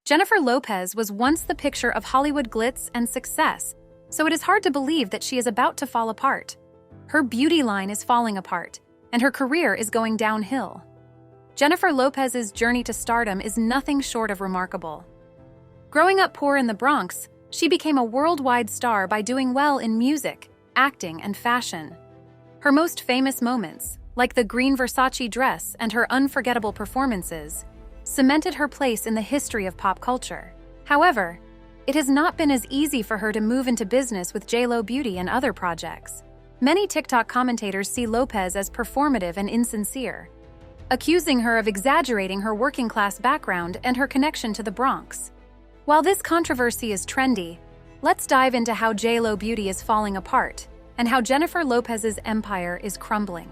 Jennifer Lopez was once the picture of Hollywood glitz and success, so it is hard to believe that she is about to fall apart. Her beauty line is falling apart, and her career is going downhill. Jennifer Lopez's journey to stardom is nothing short of remarkable. Growing up poor in the Bronx, she became a worldwide star by doing well in music, acting, and fashion. Her most famous moments, like the green Versace dress and her unforgettable performances, cemented her place in the history of pop culture. However, it has not been as easy for her to move into business with JLo Beauty and other projects. Many TikTok commentators see Lopez as performative and insincere, accusing her of exaggerating her working-class background and her connection to the Bronx. While this controversy is trendy, let's dive into how JLo Beauty is falling apart and how Jennifer Lopez's empire is crumbling.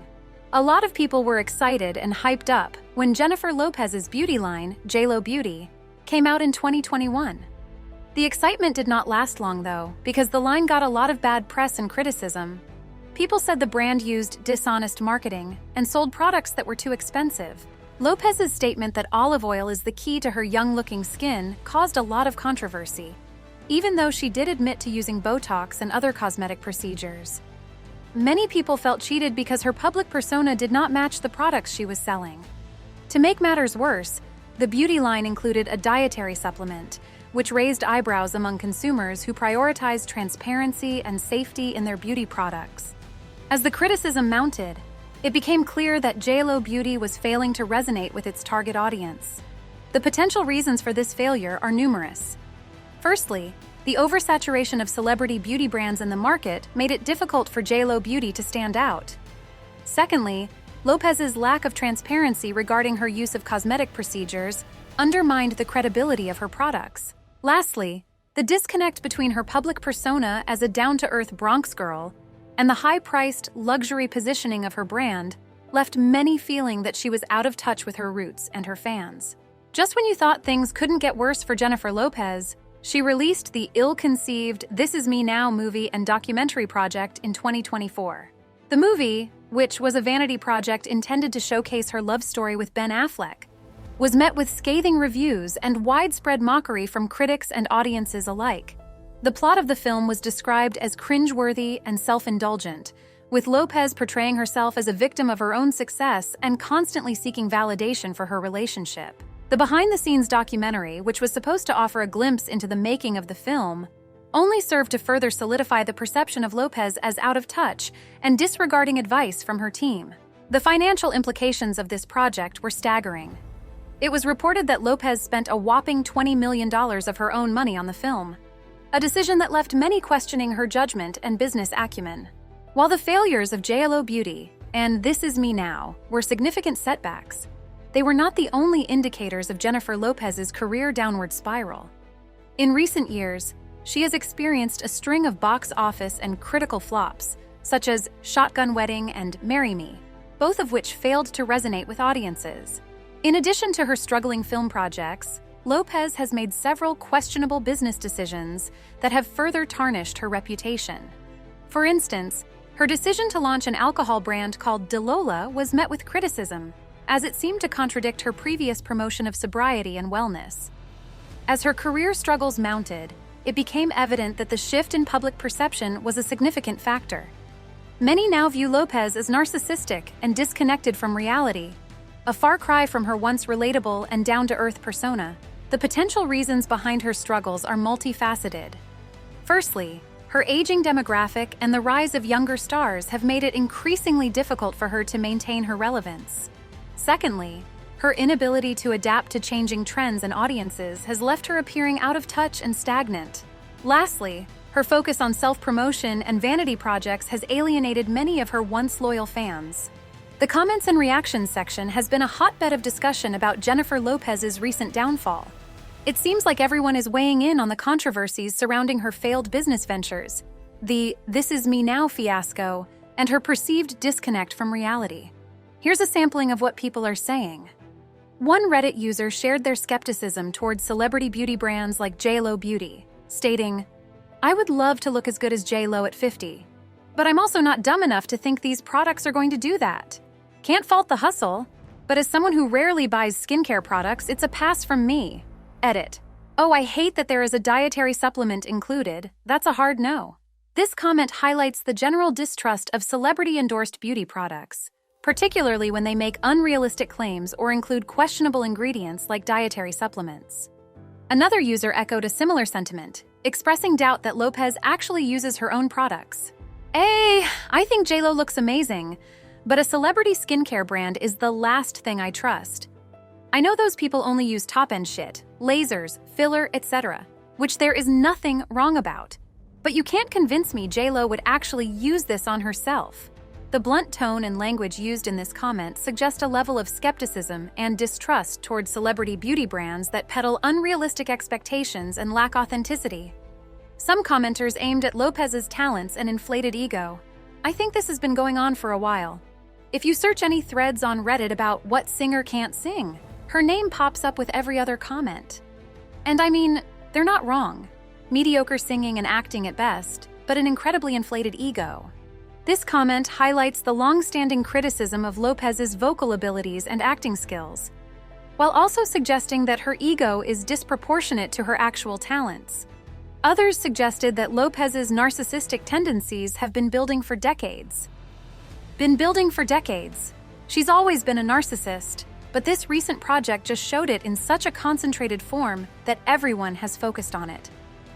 A lot of people were excited and hyped up when Jennifer Lopez's beauty line, JLo Beauty, came out in 2021. The excitement did not last long, though, because the line got a lot of bad press and criticism. People said the brand used dishonest marketing and sold products that were too expensive. Lopez's statement that olive oil is the key to her young-looking skin caused a lot of controversy, even though she did admit to using Botox and other cosmetic procedures. Many people felt cheated because her public persona did not match the products she was selling. To make matters worse, the beauty line included a dietary supplement, which raised eyebrows among consumers who prioritized transparency and safety in their beauty products. As the criticism mounted, it became clear that JLo Beauty was failing to resonate with its target audience. The potential reasons for this failure are numerous. Firstly, the oversaturation of celebrity beauty brands in the market made it difficult for JLo Beauty to stand out. Secondly, Lopez's lack of transparency regarding her use of cosmetic procedures undermined the credibility of her products. Lastly, the disconnect between her public persona as a down-to-earth Bronx girl and the high-priced, luxury positioning of her brand left many feeling that she was out of touch with her roots and her fans. Just when you thought things couldn't get worse for Jennifer Lopez, she released the ill-conceived This Is Me Now movie and documentary project in 2024. The movie, which was a vanity project intended to showcase her love story with Ben Affleck, was met with scathing reviews and widespread mockery from critics and audiences alike. The plot of the film was described as cringeworthy and self-indulgent, with Lopez portraying herself as a victim of her own success and constantly seeking validation for her relationship. The behind-the-scenes documentary, which was supposed to offer a glimpse into the making of the film, only served to further solidify the perception of Lopez as out of touch and disregarding advice from her team. The financial implications of this project were staggering. It was reported that Lopez spent a whopping $20 million of her own money on the film, a decision that left many questioning her judgment and business acumen. While the failures of JLo Beauty and This Is Me Now were significant setbacks, they were not the only indicators of Jennifer Lopez's career downward spiral. In recent years, she has experienced a string of box office and critical flops, such as Shotgun Wedding and Marry Me, both of which failed to resonate with audiences. In addition to her struggling film projects, Lopez has made several questionable business decisions that have further tarnished her reputation. For instance, her decision to launch an alcohol brand called DeLola was met with criticism, as it seemed to contradict her previous promotion of sobriety and wellness. As her career struggles mounted, it became evident that the shift in public perception was a significant factor. Many now view Lopez as narcissistic and disconnected from reality, a far cry from her once relatable and down-to-earth persona. The potential reasons behind her struggles are multifaceted. Firstly, her aging demographic and the rise of younger stars have made it increasingly difficult for her to maintain her relevance. Secondly, her inability to adapt to changing trends and audiences has left her appearing out of touch and stagnant. Lastly, her focus on self-promotion and vanity projects has alienated many of her once loyal fans. The comments and reactions section has been a hotbed of discussion about Jennifer Lopez's recent downfall. It seems like everyone is weighing in on the controversies surrounding her failed business ventures, the This Is Me Now fiasco, and her perceived disconnect from reality. Here's a sampling of what people are saying. One Reddit user shared their skepticism towards celebrity beauty brands like JLo Beauty, stating, "I would love to look as good as JLo at 50, but I'm also not dumb enough to think these products are going to do that. Can't fault the hustle, but as someone who rarely buys skincare products, it's a pass from me." Edit. "Oh, I hate that there is a dietary supplement included. That's a hard no." This comment highlights the general distrust of celebrity-endorsed beauty products, particularly when they make unrealistic claims or include questionable ingredients like dietary supplements. Another user echoed a similar sentiment, expressing doubt that Lopez actually uses her own products. I think JLo looks amazing, but a celebrity skincare brand is the last thing I trust. I know those people only use top-end shit, lasers, filler, etc., which there is nothing wrong about. But you can't convince me JLo would actually use this on herself. The blunt tone and language used in this comment suggest a level of skepticism and distrust towards celebrity beauty brands that peddle unrealistic expectations and lack authenticity. Some commenters aimed at Lopez's talents and inflated ego. I think this has been going on for a while. If you search any threads on Reddit about what singer can't sing, her name pops up with every other comment. And I mean, they're not wrong. Mediocre singing and acting at best, but an incredibly inflated ego. This comment highlights the long-standing criticism of Lopez's vocal abilities and acting skills, while also suggesting that her ego is disproportionate to her actual talents. Others suggested that Lopez's narcissistic tendencies have been building for decades. She's always been a narcissist, but this recent project just showed it in such a concentrated form that everyone has focused on it.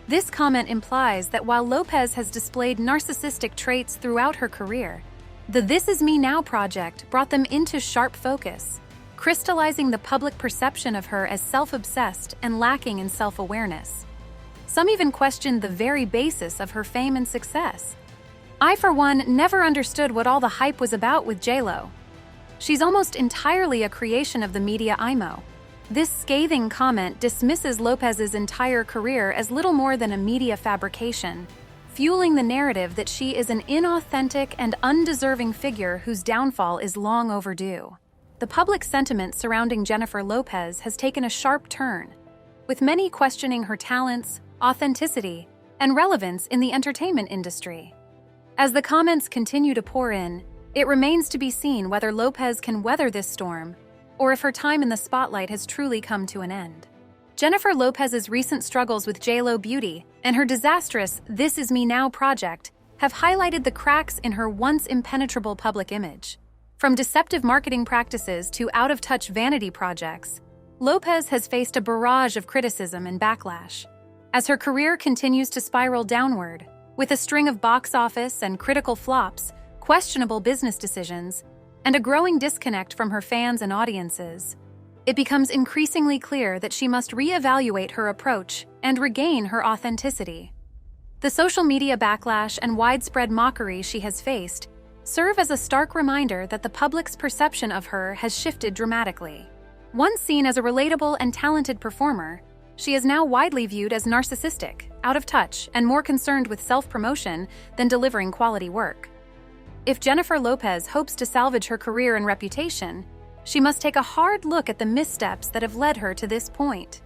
This comment implies that while Lopez has displayed narcissistic traits throughout her career, the This Is Me Now project brought them into sharp focus, crystallizing the public perception of her as self-obsessed and lacking in self-awareness. Some even questioned the very basis of her fame and success. I, for one, never understood what all the hype was about with JLo. She's almost entirely a creation of the media IMO. This scathing comment dismisses Lopez's entire career as little more than a media fabrication, fueling the narrative that she is an inauthentic and undeserving figure whose downfall is long overdue. The public sentiment surrounding Jennifer Lopez has taken a sharp turn, with many questioning her talents, authenticity, and relevance in the entertainment industry. As the comments continue to pour in, it remains to be seen whether Lopez can weather this storm, or if her time in the spotlight has truly come to an end. Jennifer Lopez's recent struggles with JLo Beauty and her disastrous This Is Me Now project have highlighted the cracks in her once impenetrable public image. From deceptive marketing practices to out-of-touch vanity projects, Lopez has faced a barrage of criticism and backlash. As her career continues to spiral downward, with a string of box office and critical flops, questionable business decisions, and a growing disconnect from her fans and audiences, it becomes increasingly clear that she must reevaluate her approach and regain her authenticity. The social media backlash and widespread mockery she has faced serve as a stark reminder that the public's perception of her has shifted dramatically. Once seen as a relatable and talented performer, she is now widely viewed as narcissistic, out of touch, and more concerned with self-promotion than delivering quality work. If Jennifer Lopez hopes to salvage her career and reputation, she must take a hard look at the missteps that have led her to this point.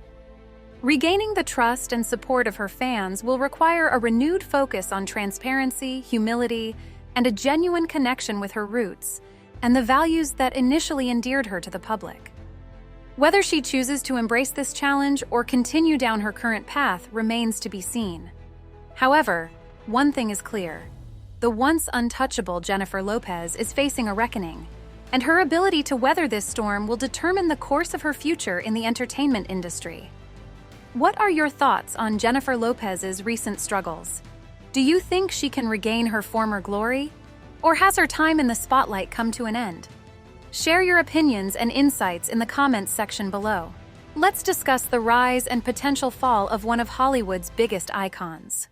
Regaining the trust and support of her fans will require a renewed focus on transparency, humility, and a genuine connection with her roots and the values that initially endeared her to the public. Whether she chooses to embrace this challenge or continue down her current path remains to be seen. However, one thing is clear. The once untouchable Jennifer Lopez is facing a reckoning, and her ability to weather this storm will determine the course of her future in the entertainment industry. What are your thoughts on Jennifer Lopez's recent struggles? Do you think she can regain her former glory? Or has her time in the spotlight come to an end? Share your opinions and insights in the comments section below. Let's discuss the rise and potential fall of one of Hollywood's biggest icons.